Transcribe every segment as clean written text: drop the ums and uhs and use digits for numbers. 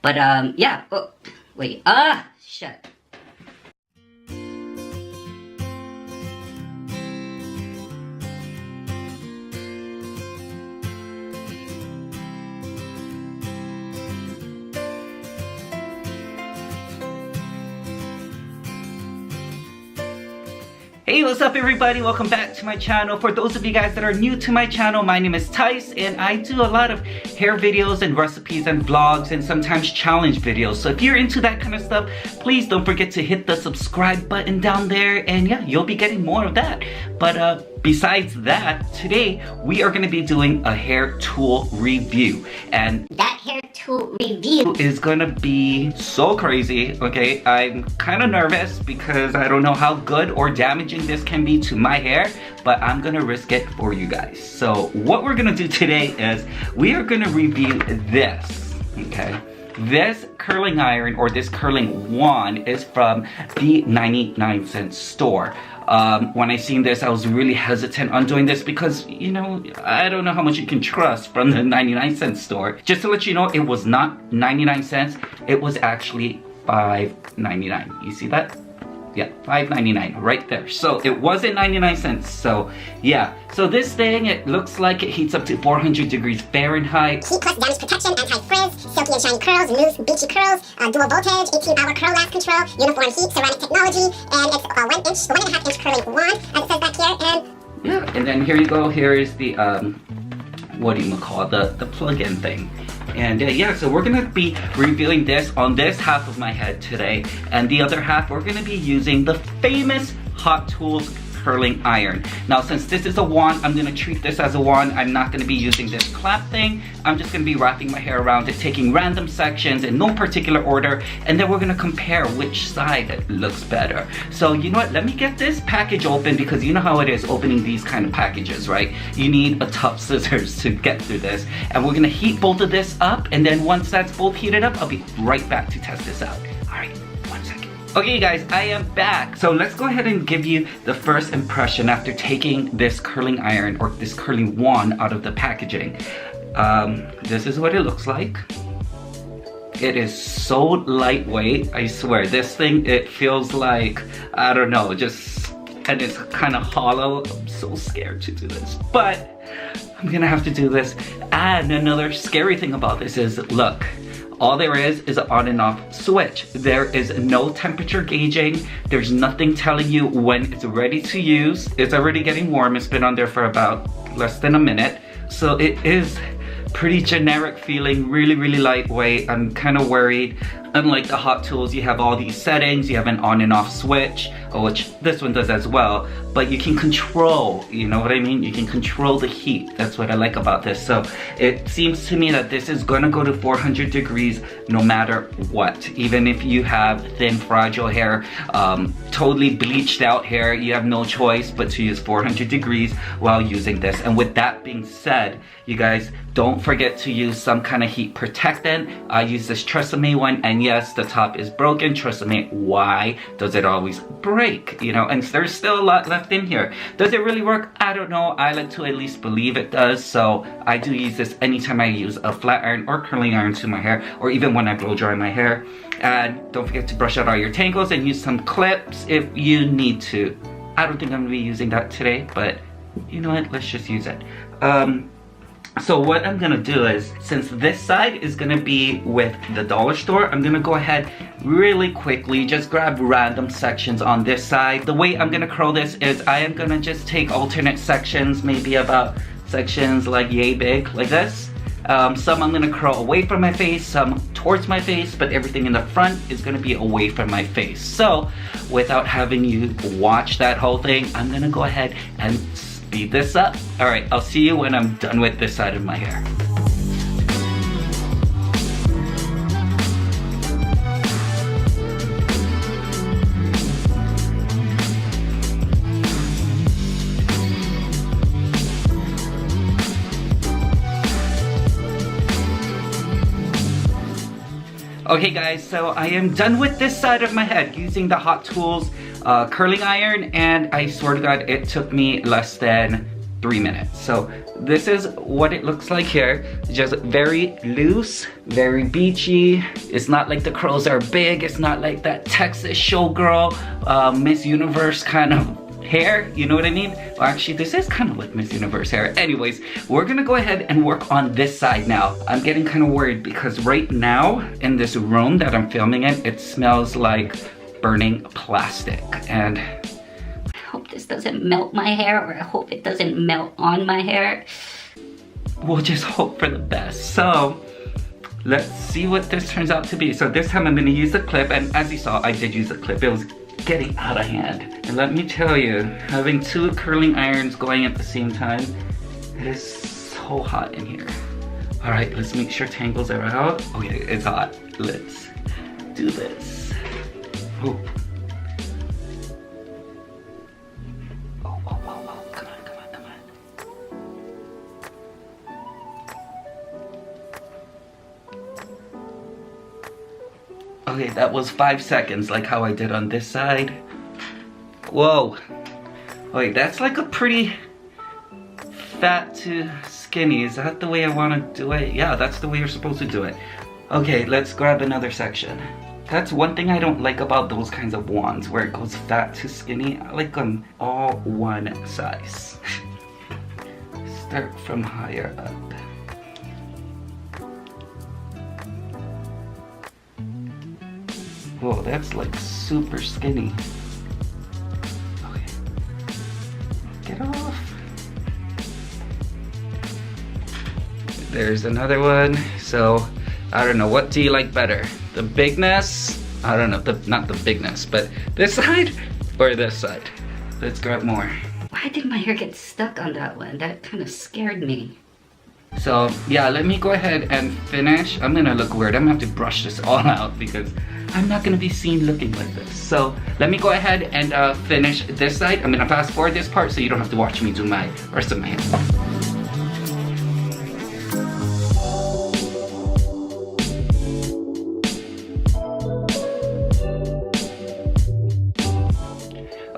But yeah. Oh, wait. Shit. Hey, what's up everybody? Welcome back to my channel. For those of you guys that are new to my channel, my name is Tyce and I do a lot of hair videos and recipes and vlogs and sometimes challenge videos. So if you're into that kind of stuff, please don't forget to hit the subscribe button down there, and yeah, you'll be getting more of that. But besides that, today we are going to be doing a hair tool review, and that hair tool review is gonna be so crazy. Okay, I'm kind of nervous because I don't know how good or damaging this can be to my hair, but I'm gonna risk it for you guys. So what we're gonna do today is we are gonna review this. Okay, this curling iron, or this curling wand, is from the 99-cent store. When I seen this, I was really hesitant on doing this because, you know, I don't know how much you can trust from the 99-cent store. Just to let you know, it was not 99 cents. It was actually $5.99. You see that? Yeah, $5.99 right there. So it wasn't 99 cents. So yeah. So this thing, it looks like it heats up to 400 degrees Fahrenheit. Heat plus damage protection, anti-frizz, silky and shiny curls, loose beachy curls, dual voltage, 18-hour curl last control, uniform heat, ceramic technology, and it's a 1.5 inch curling wand, as it says back here. And yeah, and then here you go. Here is the what do you call it? The plug-in thing. And yeah, so we're gonna be reviewing this on this half of my head today, and the other half we're gonna be using the famous Hot Tools curling iron. Now, since this is a wand, I'm gonna treat this as a wand. I'm not gonna be using this clamp thing. I'm just gonna be wrapping my hair around it, taking random sections in no particular order, and then we're gonna compare which side looks better. So you know what, let me get this package open, because you know how it is opening these kind of packages, right? You need a tough scissors to get through this, and we're gonna heat both of this up, and then once that's both heated up, I'll be right back to test this out. All right, 1 second. Okay guys, I am back. So let's go ahead and give you the first impression after taking this curling iron, or this curling wand, out of the packaging. This is what it looks like. It is so lightweight, I swear. This thing, it feels like, I don't know, and it's kind of hollow. I'm so scared to do this, but I'm gonna have to do this. And another scary thing about this is, look, all there is an on and off switch. There is no temperature gauging. There's nothing telling you when it's ready to use. It's already getting warm. It's been on there for about less than a minute. So it is pretty generic feeling, really, really lightweight. I'm kind of worried. Unlike the Hot Tools, you have all these settings. You have an on and off switch, which this one does as well, but you can control, you know what I mean? You can control the heat. That's what I like about this. So it seems to me that this is gonna go to 400 degrees no matter what. Even if you have thin, fragile hair, totally bleached out hair, you have no choice but to use 400 degrees while using this. And with that being said, you guys, don't forget to use some kind of heat protectant. I use this Tresemme one, and yes, the top is broken. Tresemme, why does it always break? You know, and there's still a lot left in here. Does it really work? I don't know. I like to at least believe it does. So I do use this anytime I use a flat iron or curling iron to my hair, or even when I blow dry my hair. And don't forget to brush out all your tangles and use some clips if you need to. I don't think I'm gonna be using that today, but you know what? Let's just use it. So what I'm gonna do is, since this side is gonna be with the dollar store, I'm gonna go ahead really quickly, just grab random sections on this side. The way I'm gonna curl this is I am gonna just take alternate sections, maybe about sections like yay big, like this. Some I'm gonna curl away from my face, some towards my face, but everything in the front is gonna be away from my face. So without having you watch that whole thing, I'm gonna go ahead and speed this up. All right, I'll see you when I'm done with this side of my hair. Okay guys, so I am done with this side of my head using the Hot Tools curling iron, and I swear to God, it took me less than 3 minutes. So this is what it looks like here. Just very loose, very beachy. It's not like the curls are big. It's not like that Texas showgirl, Miss Universe kind of hair, you know what I mean? Well, actually, this is kind of like Miss Universe hair. Anyways, we're gonna go ahead and work on this side now. I'm getting kind of worried because right now in this room that I'm filming in, it smells like burning plastic. And I hope this doesn't melt my hair, or I hope it doesn't melt on my hair. we'll just hope for the best. So let's see what this turns out to be. So this time I'm gonna use a clip, and as you saw, I did use a clip. It was getting out of hand. And let me tell you, having two curling irons going at the same time, it is so hot in here. All right, let's make sure tangles are out. Oh yeah, it's hot. Let's do this. Oh. Oh, come on. Okay, that was 5 seconds, like how I did on this side. Whoa. Wait, that's like a pretty fat to skinny. Is that the way I want to do it? Yeah, that's the way you're supposed to do it. Okay, let's grab another section. That's one thing I don't like about those kinds of wands, where it goes fat to skinny. I like them all one size. Start from higher up. Whoa, that's like super skinny. Okay. Get off. There's another one. So, I don't know, what do you like better? The bigness? I don't know, not the bigness, but this side or this side? Let's grab more. Why did my hair get stuck on that one? That kind of scared me. So yeah, let me go ahead and finish. I'm gonna look weird. I'm gonna have to brush this all out because I'm not gonna be seen looking like this. So let me go ahead and finish this side. I'm gonna fast forward this part so you don't have to watch me do my rest of my hair.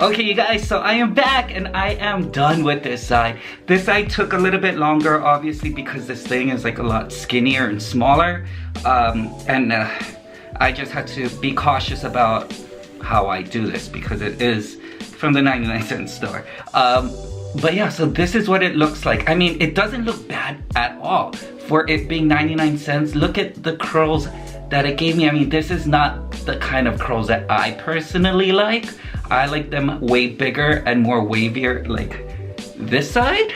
Okay, you guys, so I am back and I am done with this side. This side took a little bit longer, obviously, because this thing is like a lot skinnier and smaller. I just had to be cautious about how I do this because it is from the 99-cent store. But yeah, so this is what it looks like. I mean, it doesn't look bad at all for it being 99 cents. Look at the curls that it gave me. I mean, this is not the kind of curls that I personally like. I like them way bigger and more wavier, like this side.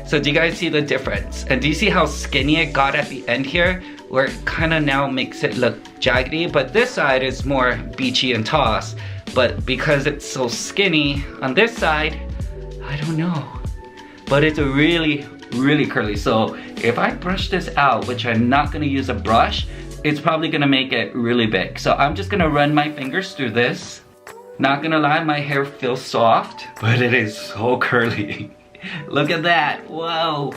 So do you guys see the difference? And do you see how skinny it got at the end here? Where it kind of now makes it look jaggedy, but this side is more beachy and toss. But because it's so skinny on this side, I don't know. But it's really, really curly. So if I brush this out, which I'm not gonna use a brush, it's probably gonna make it really big. So I'm just gonna run my fingers through this. Not gonna lie, my hair feels soft, but it is so curly. Look at that, whoa.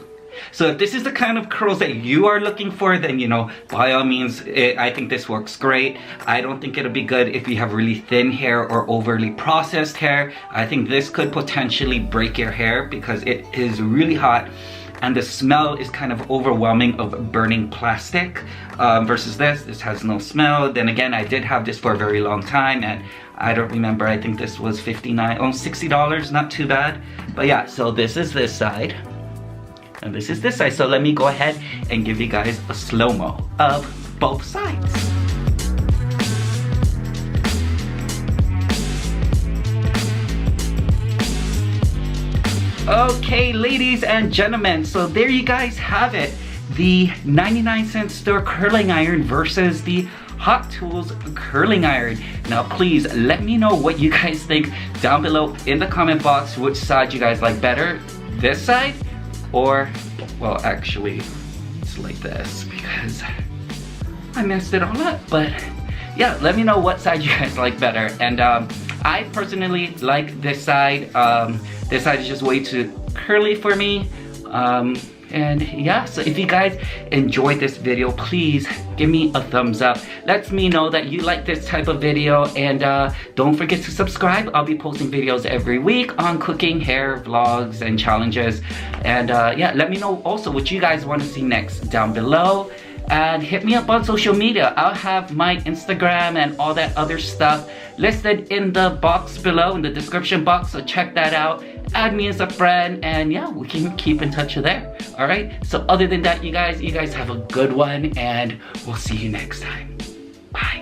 So if this is the kind of curls that you are looking for, then, you know, by all means, I think this works great. I don't think it'll be good if you have really thin hair or overly processed hair. I think this could potentially break your hair because it is really hot and the smell is kind of overwhelming of burning plastic versus this has no smell. Then again, I did have this for a very long time and I don't remember, I think this was $60, not too bad. But yeah, so this is this side and this is this side. So let me go ahead and give you guys a slow-mo of both sides. Okay, ladies and gentlemen, so there you guys have it. The 99-cent store curling iron versus the Hot Tools curling iron. Now please let me know what you guys think down below in the comment box. Which side you guys like better? This side? Or, well, actually, it's like this because I messed it all up. But yeah, let me know what side you guys like better. And I personally like this side. This side is just way too curly for me. And yeah, so if you guys enjoyed this video, please give me a thumbs up. Lets me know that you like this type of video, and don't forget to subscribe. I'll be posting videos every week on cooking, hair, vlogs, and challenges. And yeah, let me know also what you guys want to see next down below. And hit me up on social media. I'll have my Instagram and all that other stuff listed in the box below, in the description box, so check that out. Add me as a friend, and yeah, we can keep in touch there. Alright, so other than that, you guys have a good one, and we'll see you next time. Bye.